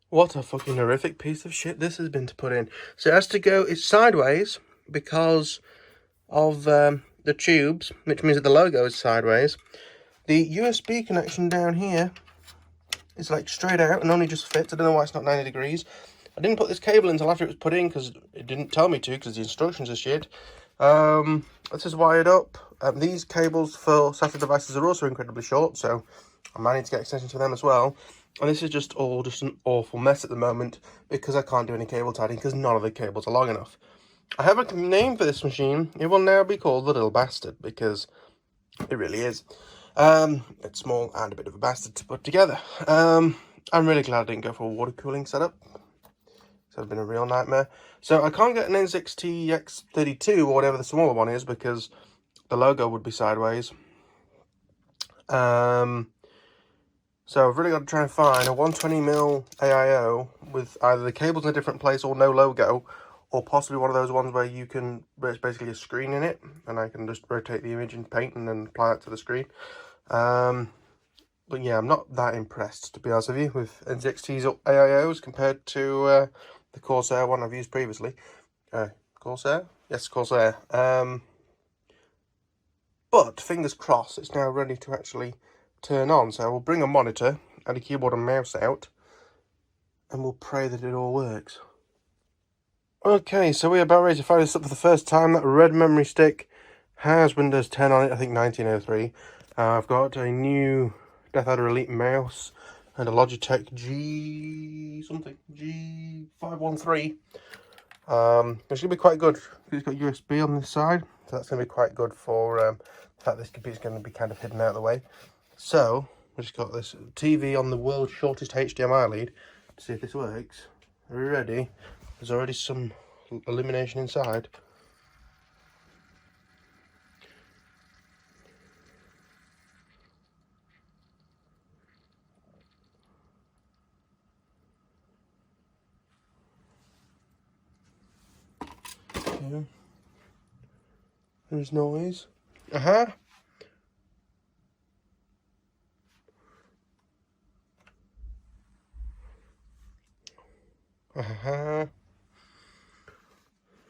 What a fucking horrific piece of shit this has been to put in. So it has to go, it's sideways because of the tubes, which means that the logo is sideways. The USB connection down here is like straight out and only just fits. I don't know why it's not 90 degrees. I didn't put this cable in until after it was put in because it didn't tell me to, because the instructions are shit. This is wired up. These cables for SATA devices are also incredibly short, so I might need to get extensions for them as well. And this is just an awful mess at the moment because I can't do any cable tidying because none of the cables are long enough. I have a name for this machine. It will now be called the Little Bastard because it really is. It's small and a bit of a bastard to put together. I'm really glad I didn't go for a water cooling setup. It's been a real nightmare. So I can't get an N6T X32 or whatever the smaller one is because the logo would be sideways. So I've really got to try and find a 120mm AIO with either the cables in a different place or no logo, or possibly one of those ones where you can, where it's basically a screen in it and I can just rotate the image in Paint and then apply it to the screen. But yeah, I'm not that impressed, to be honest with you, with N6T's AIOs compared to the Corsair one I've used previously. Corsair? Yes, Corsair. But fingers crossed, it's now ready to actually turn on. So we'll bring a monitor and a keyboard and mouse out, and we'll pray that it all works. Okay, so we're about ready to fire this up for the first time. That red memory stick has Windows 10 on it, I think 1903. I've got a new Death Adder Elite mouse and a Logitech G513. It's going to be quite good. It's got USB on this side, so that's going to be quite good for the fact this computer's going to be kind of hidden out of the way. So we just got this TV on the world's shortest HDMI lead to see if this works. Are we ready? There's already some illumination inside. Yeah. There's noise. Uh-huh. Uh-huh.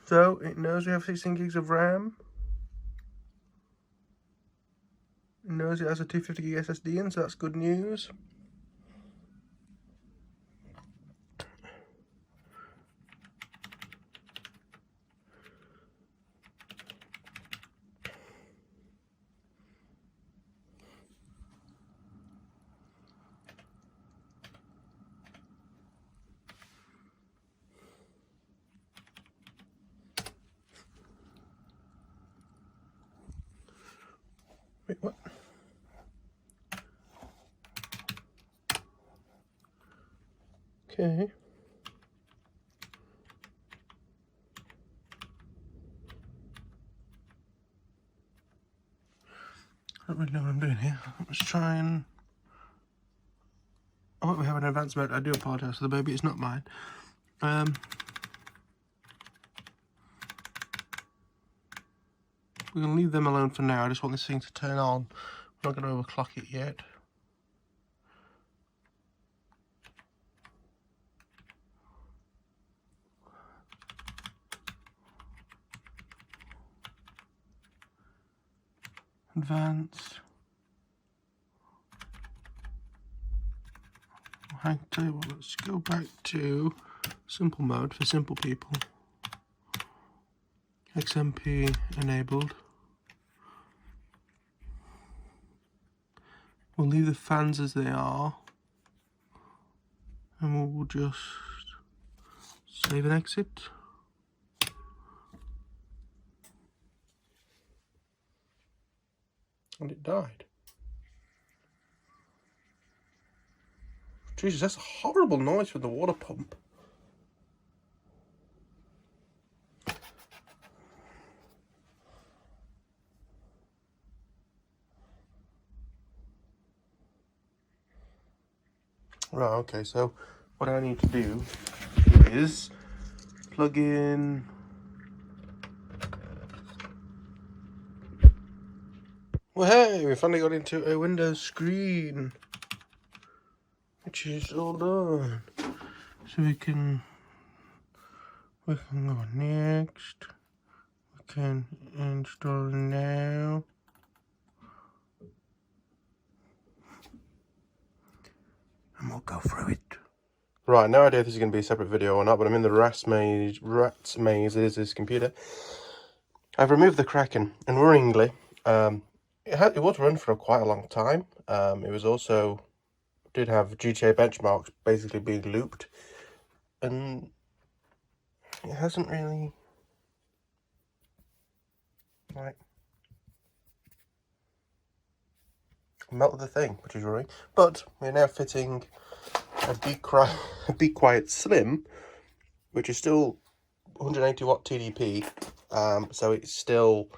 So it knows we have 16 gigs of RAM. It knows it has a 250 gig SSD in, so that's good news. Wait, what? Okay. I don't really know what I'm doing here. Let's try and... Oh, wait, we have an advanced mode. I do apologise for the baby, it's not mine. We're going to leave them alone for now. I just want this thing to turn on. I'm not going to overclock it yet. Advanced. I tell you what, let's go back to simple mode for simple people. XMP enabled. We'll leave the fans as they are, and we'll just save and exit. And it died. Jesus, that's a horrible noise from the water pump. Right, okay, so what I need to do is plug in well, hey, we finally got into a Windows screen, which is all done. So we can go next. We can install now. And we'll go through it. Right, no idea if this is going to be a separate video or not, but I'm in the rat's maze it is this computer. I've removed the Kraken, and worryingly, it was run for quite a long time. It was also, did have GTA benchmarks basically being looped, and it hasn't really, like, melted the thing, which is worrying. But we're now fitting a BeQuiet Slim, which is still 180 watt TDP, so it's still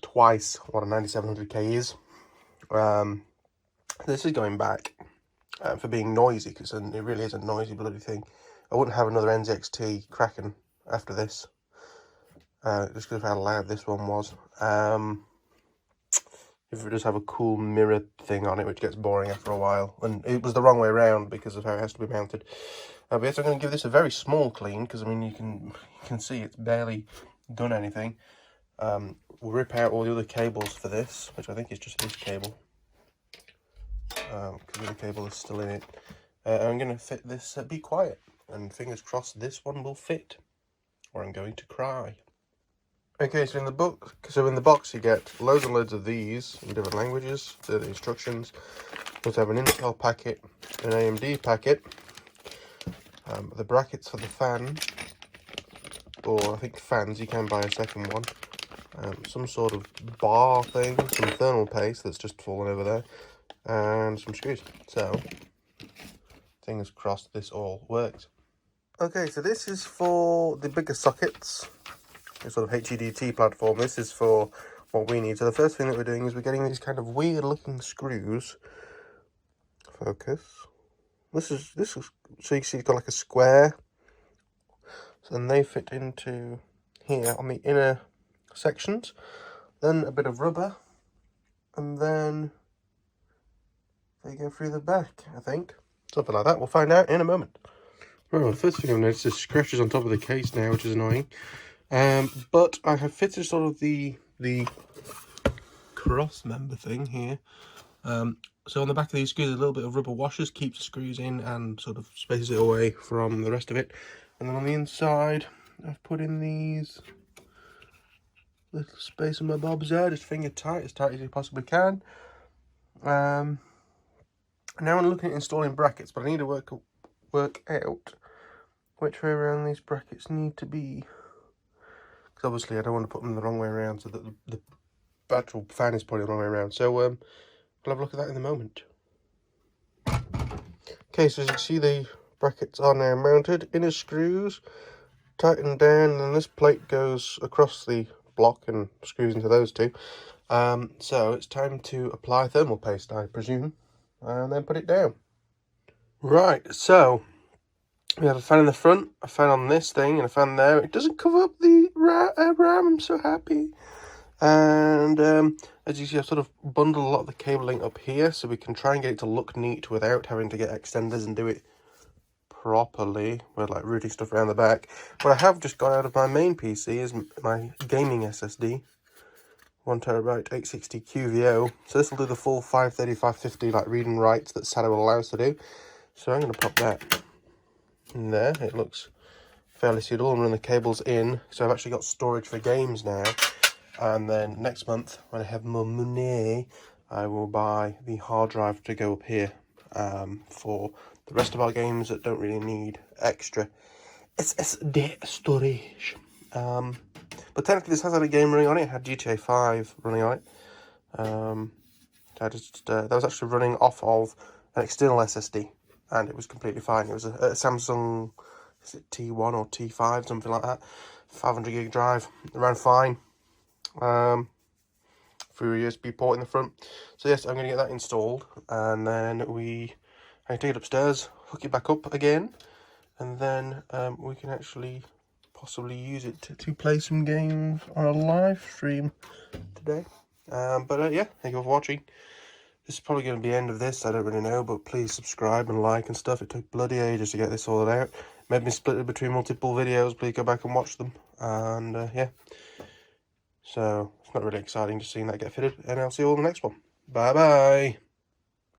twice what a 9700K is. This is going back for being noisy, because it really is a noisy bloody thing. I wouldn't have another NZXT Kraken after this, just because of how loud this one was. If it does have a cool mirror thing on it, which gets boring after a while, and it was the wrong way around because of how it has to be mounted. But yes, I'm going to give this a very small clean, because I mean you can see it's barely done anything. We'll rip out all the other cables for this, which I think is just this cable, because the other cable is still in it. I'm going to fit this BeQuiet, and fingers crossed this one will fit, or I'm going to cry. Okay, so in the box you get loads and loads of these in different languages, the instructions. You also have an Intel packet, an AMD packet, the brackets for the fan, or I think fans, you can buy a second one, some sort of bar thing, some thermal paste that's just fallen over there, and some screws. So, fingers crossed this all works. Okay, so this is for the bigger sockets, a sort of HEDT platform. This is for what we need. So the first thing that we're doing is we're getting these kind of weird looking screws. Focus. This is so you can see it's got like a square, and they fit into here on the inner sections, then a bit of rubber, and then they go through the back, I think, something like that. We'll find out in a moment. Well, the first thing I've noticed is scratches on top of the case now, which is annoying. But I have fitted sort of the cross member thing here. So on the back of these screws, a little bit of rubber washers keeps the screws in and sort of spaces it away from the rest of it. And then on the inside, I've put in these little spacer my bobs there, just finger tight as you possibly can. Now I'm looking at installing brackets, but I need to work out which way around these brackets need to be. Because obviously I don't want to put them the wrong way around, so that the actual fan is probably the wrong way around. So we'll have a look at that in a moment. Okay, so as you can see, the brackets are now mounted. Inner screws tighten down, and then this plate goes across the block and screws into those two. So it's time to apply thermal paste, I presume, and then put it down. Right, so we have a fan in the front, a fan on this thing, and a fan there. It doesn't cover up the RAM, I'm so happy. And as you see, I've sort of bundled a lot of the cabling up here, so we can try and get it to look neat without having to get extenders and do it properly with like routing stuff around the back. What I have just got out of my main PC is my gaming SSD, 1TB 860 QVO. So this will do the full 530, 550 like read and writes that SATA will allow us to do. So I'm going to pop that in there. It looks fairly suitable, and run the cables in. So I've actually got storage for games now. And then next month, when I have more money, I will buy the hard drive to go up here for the rest of our games that don't really need extra SSD storage. But technically this has had a game running on it. It had GTA 5 running on it. That was actually running off of an external SSD, and it was completely fine. It was a Samsung, is it T1 or T5, something like that, 500 gig drive. It ran fine. Through a USB port in the front. So yes, I'm going to get that installed, and then I can take it upstairs, hook it back up again, and then we can actually possibly use it to play some games on a live stream today. But yeah, thank you for watching. this is probably going to be the end of this. I don't really know, but please subscribe and like and stuff. It took bloody ages to get this sorted out. Made me split it between multiple videos. Please go back and watch them. And yeah, so it's not really exciting just seeing that get fitted. And I'll see you all in the next one. Bye bye.